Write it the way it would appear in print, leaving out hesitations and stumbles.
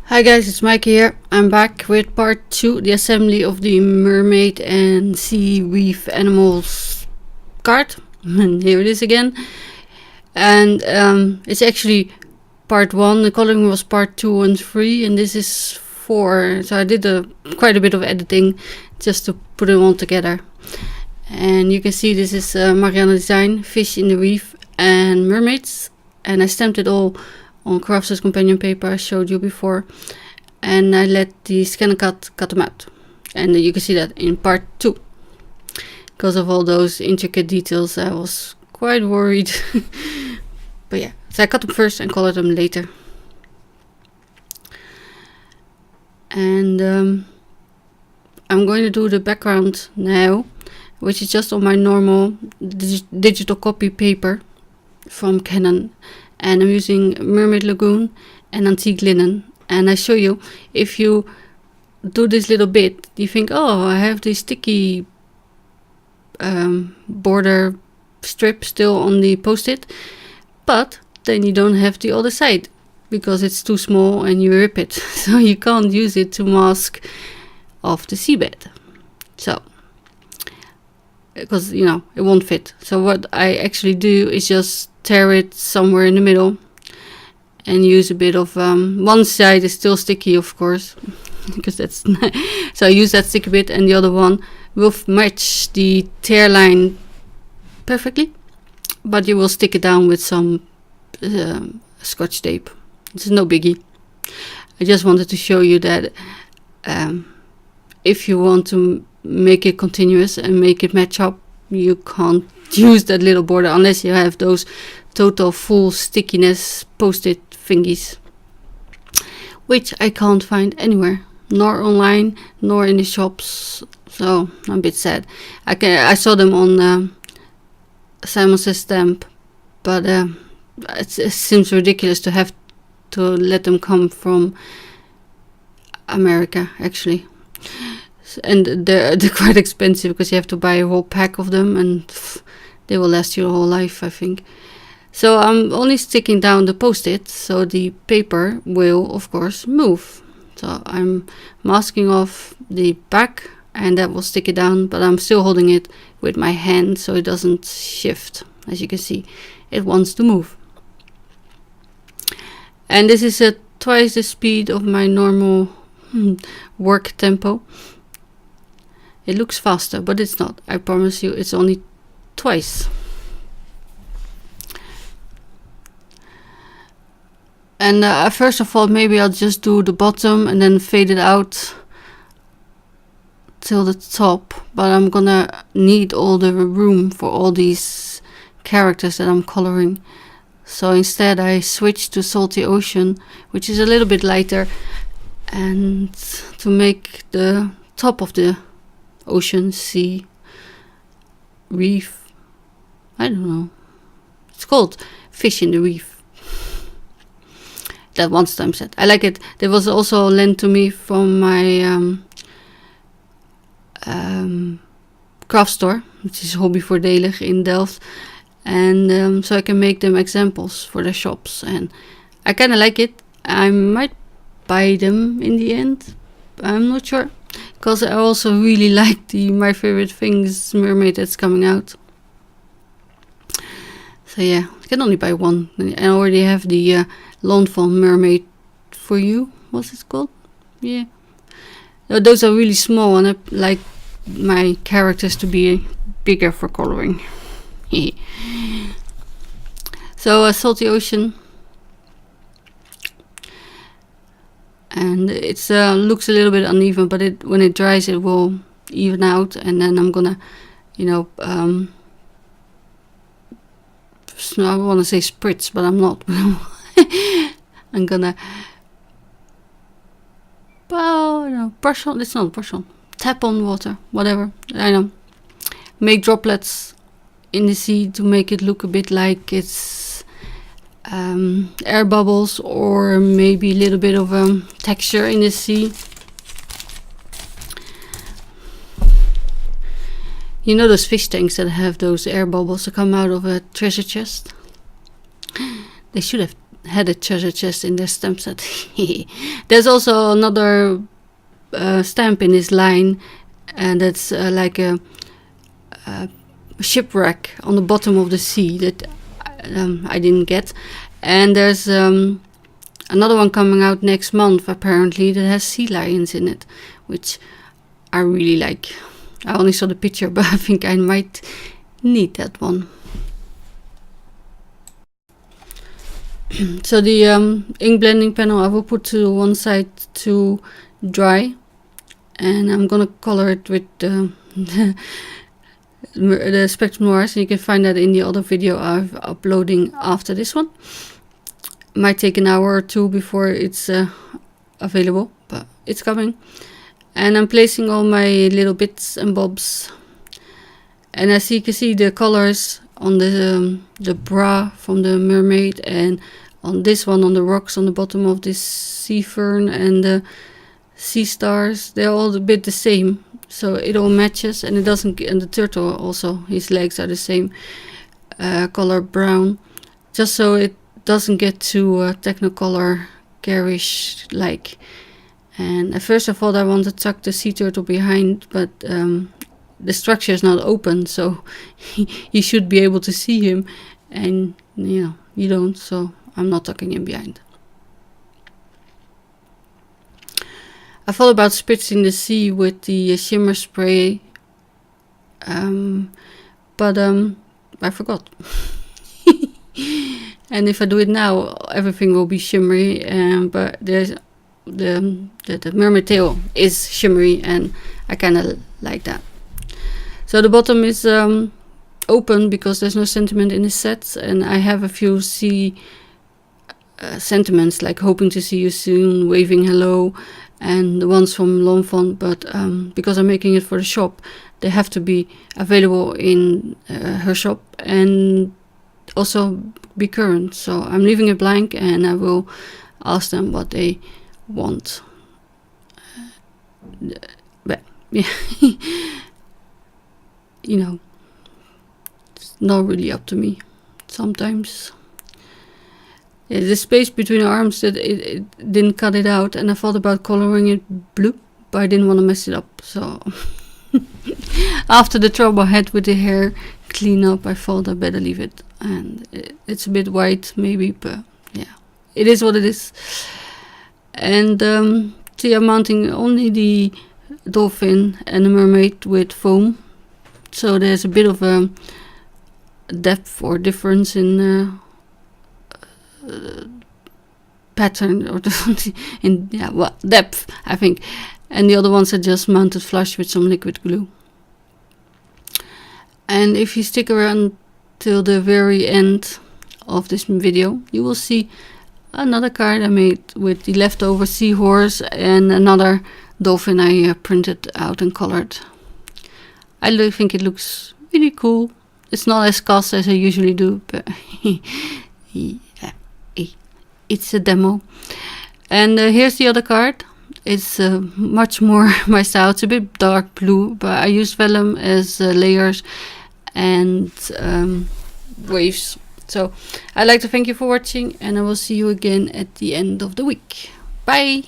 Hi guys, it's Mike here. I'm back with part 2, the assembly of the mermaid and sea reef animals card. And here it is again. And it's actually part 1, the coloring was part 2 and 3, and this is 4. So I did quite a bit of editing just to put them all together. And you can see this is Mariana design, fish in the reef and mermaids. And I stamped it all on Crafter's Companion paper I showed you before, and I let the scanner cut them out, and you can see that in part 2 because of all those intricate details. I was quite worried. But yeah, so I cut them first and colored them later. And I'm going to do the background now, which is just on my normal digital copy paper from Canon. And I'm using Mermaid Lagoon and Antique Linen. And I show you, if you do this little bit, you think, oh, I have this sticky border strip still on the post-it. But then you don't have the other side because it's too small and you rip it. So you can't use it to mask off the seabed. So, because, you know, it won't fit. So what I actually do is just tear it somewhere in the middle and use a bit of one side is still sticky, of course, because that's so I use that sticky bit, and the other one will match the tear line perfectly, but you will stick it down with some scotch tape. It's no biggie. I just wanted to show you that if you want to make it continuous and make it match up, you can't use that little border unless you have those total full stickiness post-it thingies, which I can't find anywhere, nor online nor in the shops. So I'm a bit sad. I saw them on Simon Says Stamp, but it seems ridiculous to have to let them come from America actually. And they're quite expensive because you have to buy a whole pack of them, and they will last you a whole life, I think. So I'm only sticking down the post-it, so the paper will, of course, move. So I'm masking off the back, and that will stick it down, but I'm still holding it with my hand so it doesn't shift. As you can see, it wants to move. And this is at twice the speed of my normal work tempo. It looks faster, but it's not. I promise you, it's only twice. And first of all, maybe I'll just do the bottom and then fade it out till the top. But I'm gonna need all the room for all these characters that I'm coloring. So instead I switched to Salty Ocean, which is a little bit lighter, and to make the top of the ocean, sea, reef, I don't know, it's called Fish in the Reef. That one stamp set, I like it. There was also lent to me from my craft store, which is Hobby Voordelig in Delft, and so I can make them examples for the shops, and I kind of like it. I might buy them in the end, I'm not sure, because I also really like the My Favorite Things mermaid that's coming out. So yeah, I can only buy one. I already have the Lawn Fawn mermaid for you. What's it called? Yeah. Those are really small, and I like my characters to be bigger for coloring. So Salty Ocean. And it looks a little bit uneven, but when it dries it will even out, and then I'm gonna, you know, I want to say spritz, but I'm not. I'm gonna brush on. It's not brush on. Tap on water, whatever. I know. Make droplets in the sea to make it look a bit like it's air bubbles, or maybe a little bit of texture in the sea. You know those fish tanks that have those air bubbles that come out of a treasure chest? They should have had a treasure chest in their stamp set. There's also another stamp in this line, and that's like a shipwreck on the bottom of the sea that I didn't get. And there's another one coming out next month apparently that has sea lions in it, which I really like. I only saw the picture, but I think I might need that one. So the ink blending panel I will put to one side to dry, and I'm gonna color it with the Spectrum Noirs, and you can find that in the other video I'm uploading after this one. Might take an hour or two before it's available, but it's coming. And I'm placing all my little bits and bobs, and as you can see the colors on the bra from the mermaid, and on this one on the rocks on the bottom of this sea fern and the sea stars, they're all a bit the same, so it all matches, and it doesn't. And the turtle also, his legs are the same color brown, just so it doesn't get too Technicolor garish like. And at first I thought I wanted to tuck the sea turtle behind, but the structure is not open, so you should be able to see him, and you don't, so I'm not tucking him behind. I thought about spritzing the sea with the shimmer spray, but I forgot. And if I do it now, everything will be shimmery, but there's the mermaid tail is shimmery, and I kind of like that. So the bottom is open because there's no sentiment in the set, and I have a few sea sentiments like hoping to see you soon, waving hello, and the ones from L'Enfant, but because I'm making it for the shop, they have to be available in her shop and also be current. So I'm leaving it blank, and I will ask them what they want. But yeah. It's not really up to me sometimes. Yeah, the space between the arms, that it didn't cut it out, and I thought about coloring it blue, but I didn't want to mess it up. So after the trouble I had with the hair cleanup, I thought I better leave it, and it's a bit white maybe, but yeah, it is what it is. And see, I'm mounting only the dolphin and the mermaid with foam, so there's a bit of a depth or difference in pattern or something in depth, I think. And the other ones are just mounted flush with some liquid glue. And if you stick around till the very end of this video, you will see another card I made with the leftover seahorse and another dolphin I printed out and colored. I think it looks really cool. It's not as cast as I usually do, but it's a demo. And here's the other card. It's much more my style. It's a bit dark blue, but I use vellum as layers and waves. So I'd like to thank you for watching, and I will see you again at the end of the week. Bye!